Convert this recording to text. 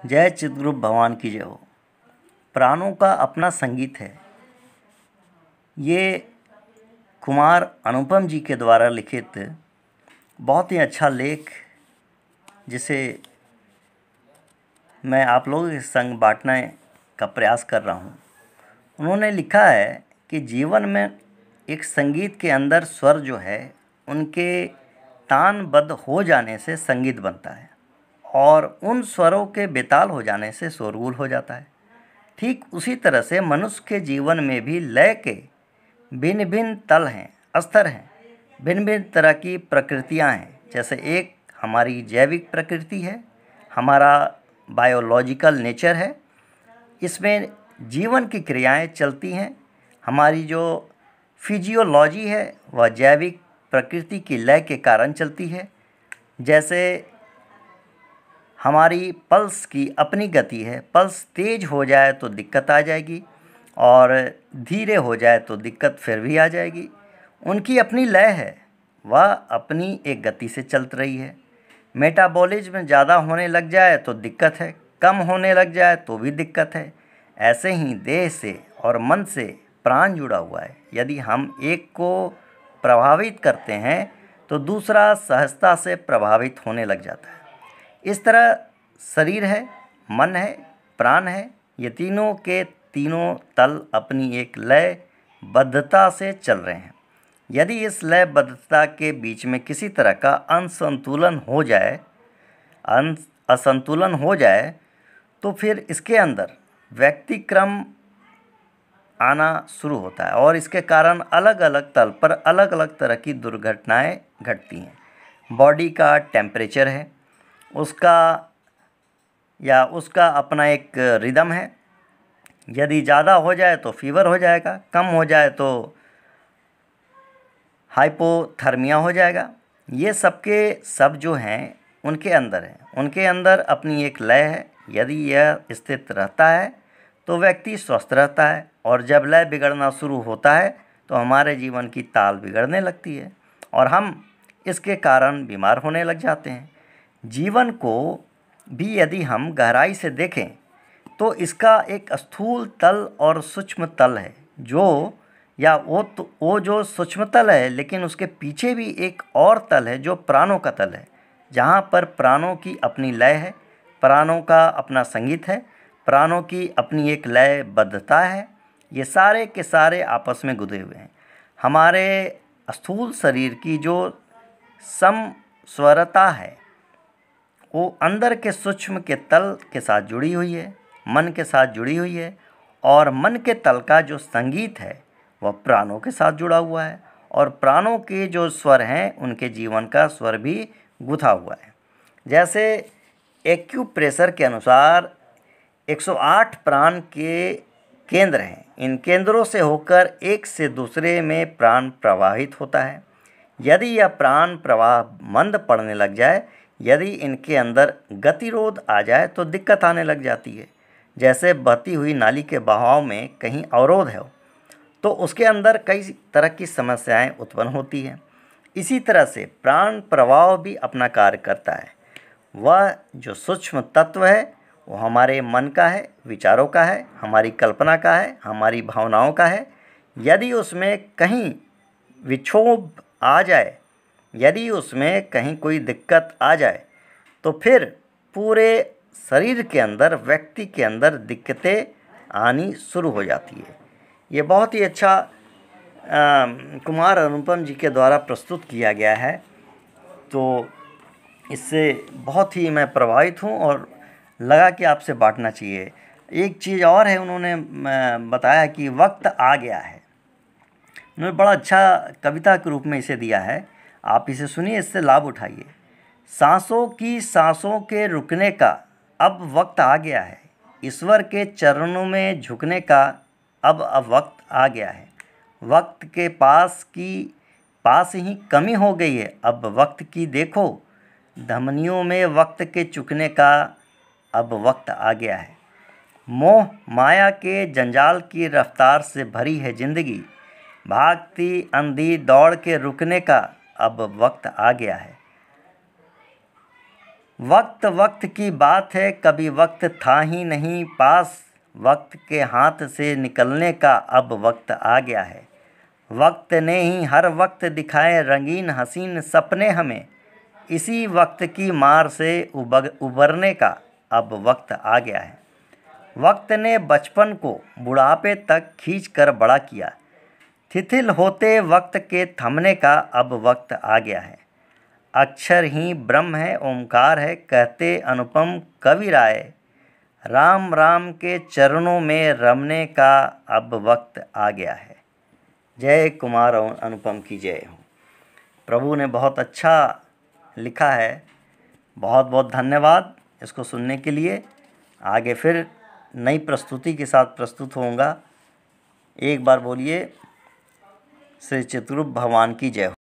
जय चिद्रूप भगवान की जय हो। प्राणों का अपना संगीत है। ये कुमार अनुपम जी के द्वारा लिखित बहुत ही अच्छा लेख, जिसे मैं आप लोगों के संग बांटने का प्रयास कर रहा हूँ। उन्होंने लिखा है कि जीवन में एक संगीत के अंदर स्वर जो है उनके तानबद्ध हो जाने से संगीत बनता है और उन स्वरों के बेताल हो जाने से शोरगुल हो जाता है। ठीक उसी तरह से मनुष्य के जीवन में भी लय के भिन्न भिन्न तल हैं, स्तर हैं, भिन्न भिन्न तरह की प्रकृतियां हैं। जैसे एक हमारी जैविक प्रकृति है, हमारा बायोलॉजिकल नेचर है, इसमें जीवन की क्रियाएं चलती हैं। हमारी जो फिजियोलॉजी है वह जैविक प्रकृति की लय के कारण चलती है। जैसे हमारी पल्स की अपनी गति है, पल्स तेज हो जाए तो दिक्कत आ जाएगी और धीरे हो जाए तो दिक्कत फिर भी आ जाएगी। उनकी अपनी लय है, वह अपनी एक गति से चल रही है। मेटाबॉलिज्म ज़्यादा होने लग जाए तो दिक्कत है, कम होने लग जाए तो भी दिक्कत है। ऐसे ही देह से और मन से प्राण जुड़ा हुआ है। यदि हम एक को प्रभावित करते हैं तो दूसरा सहजता से प्रभावित होने लग जाता है। इस तरह शरीर है, मन है, प्राण है, ये तीनों के तीनों तल अपनी एक लयबद्धता से चल रहे हैं। यदि इस लयबद्धता के बीच में किसी तरह का असंतुलन हो जाए तो फिर इसके अंदर व्यतिक्रम आना शुरू होता है और इसके कारण अलग अलग तल पर अलग अलग तरह की दुर्घटनाएं घटती हैं। बॉडी का टेम्परेचर है, उसका अपना एक रिदम है। यदि ज़्यादा हो जाए तो फीवर हो जाएगा, कम हो जाए तो हाइपोथर्मिया हो जाएगा। ये सब जो हैं उनके अंदर है, उनके अंदर अपनी एक लय है। यदि यह स्थित रहता है तो व्यक्ति स्वस्थ रहता है और जब लय बिगड़ना शुरू होता है तो हमारे जीवन की ताल बिगड़ने लगती है और हम इसके कारण बीमार होने लग जाते हैं। जीवन को भी यदि हम गहराई से देखें तो इसका एक स्थूल तल और सूक्ष्म तल है, वो जो सूक्ष्म तल है, लेकिन उसके पीछे भी एक और तल है जो प्राणों का तल है, जहाँ पर प्राणों की अपनी लय है, प्राणों का अपना संगीत है, प्राणों की अपनी एक लयबद्धता है। ये सारे के सारे आपस में गुंथे हुए हैं। हमारे स्थूल शरीर की जो समस्वरता है वो अंदर के सूक्ष्म के तल के साथ जुड़ी हुई है, मन के साथ जुड़ी हुई है और मन के तल का जो संगीत है वह प्राणों के साथ जुड़ा हुआ है और प्राणों के जो स्वर हैं उनके जीवन का स्वर भी गुंथा हुआ है। जैसे एक्यूप्रेशर के अनुसार 108 प्राण के केंद्र हैं। इन केंद्रों से होकर एक से दूसरे में प्राण प्रवाहित होता है। यदि यह प्राण प्रवाह मंद पड़ने लग जाए, यदि इनके अंदर गतिरोध आ जाए तो दिक्कत आने लग जाती है। जैसे बहती हुई नाली के बहाव में कहीं अवरोध है तो उसके अंदर कई तरह की समस्याएं उत्पन्न होती हैं। इसी तरह से प्राण प्रवाह भी अपना कार्य करता है। वह जो सूक्ष्म तत्व है वो हमारे मन का है, विचारों का है, हमारी कल्पना का है, हमारी भावनाओं का है। यदि उसमें कहीं विक्षोभ आ जाए, यदि उसमें कहीं कोई दिक्कत आ जाए तो फिर पूरे शरीर के अंदर, व्यक्ति के अंदर दिक्कतें आनी शुरू हो जाती है। ये बहुत ही अच्छा कुमार अनुपम जी के द्वारा प्रस्तुत किया गया है। तो इससे बहुत ही मैं प्रभावित हूँ और लगा कि आपसे बांटना चाहिए। एक चीज़ और है, उन्होंने बताया कि वक्त आ गया है। उन्होंने बड़ा अच्छा कविता के रूप में इसे दिया है। आप इसे सुनिए, इससे लाभ उठाइए। सांसों के रुकने का अब वक्त आ गया है, ईश्वर के चरणों में झुकने का अब वक्त आ गया है। वक्त के पास ही कमी हो गई है, अब वक्त की देखो, धमनियों में वक्त के चुकने का अब वक्त आ गया है। मोह माया के जंजाल की रफ्तार से भरी है जिंदगी, भागती अंधी दौड़ के रुकने का अब वक्त आ गया है। वक्त वक्त की बात है, कभी वक्त था ही नहीं पास, वक्त के हाथ से निकलने का अब वक्त आ गया है। वक्त ने ही हर वक्त दिखाए रंगीन हसीन सपने हमें, इसी वक्त की मार से उबरने का अब वक्त आ गया है। वक्त ने बचपन को बुढ़ापे तक खींच कर बड़ा किया, शिथिल होते वक्त के थमने का अब वक्त आ गया है। अक्षर ही ब्रह्म है, ओमकार है, कहते अनुपम कवि राय, राम राम के चरणों में रमने का अब वक्त आ गया है। जय कुमार और अनुपम की जय हो। प्रभु ने बहुत अच्छा लिखा है। बहुत बहुत धन्यवाद इसको सुनने के लिए। आगे फिर नई प्रस्तुति के साथ प्रस्तुत होऊंगा। एक बार बोलिए श्री चित्ररूप भगवान की जय हो।